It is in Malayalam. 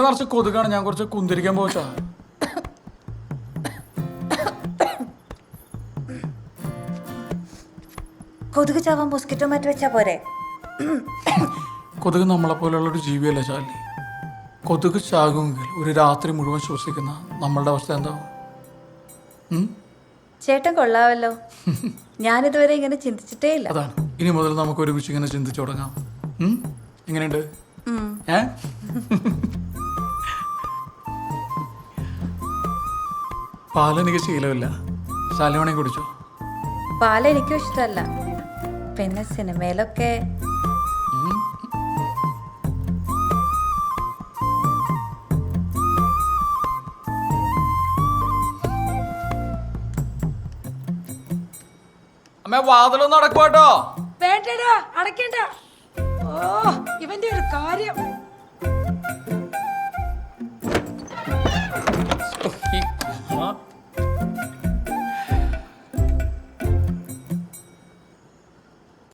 നിറച്ച് കൊതുകാണ്. ഞാൻ കുറച്ച് കുന്തിരിക്കാൻ പോച്ചാ. കൊതുക് ചാവാൻ മോസ്കിറ്റോ മാറ്റി വെച്ചാ പോരെ? കൊതുക് നമ്മളെ പോലെയുള്ളൊരു ജീവിയല്ല ശാലിനി. കൊതുക് ചാകുമെങ്കിൽ ഒരു രാത്രി മുഴുവൻ ശ്വസിക്കുന്ന നമ്മളുടെ അവസ്ഥ എന്താവും? ചേട്ടൻ കൊള്ളാവല്ലോ. ഞാനിതുവരെ ഇങ്ങനെ ചിന്തിച്ചിട്ടേ ഇല്ല. അതാണ്, ഇനി മുതൽ നമുക്ക് ഒരുമിച്ച് ഇങ്ങനെ ചിന്തിച്ചു തുടങ്ങാം. എങ്ങനെയുണ്ട്? പാലെനിക്ക് ശീലമില്ല. ശാലിമണി കുടിച്ചോ? പാല് എനിക്കും ഇഷ്ടമല്ല. പിന്നെ സിനിമയിലൊക്കെ അമ്മ വാതിലൊന്നും അടക്കുവാട്ടോ. വേണ്ടടാ, അടയ്ക്കണ്ട. ഓ, ഇവന്റെ ഒരു കാര്യം.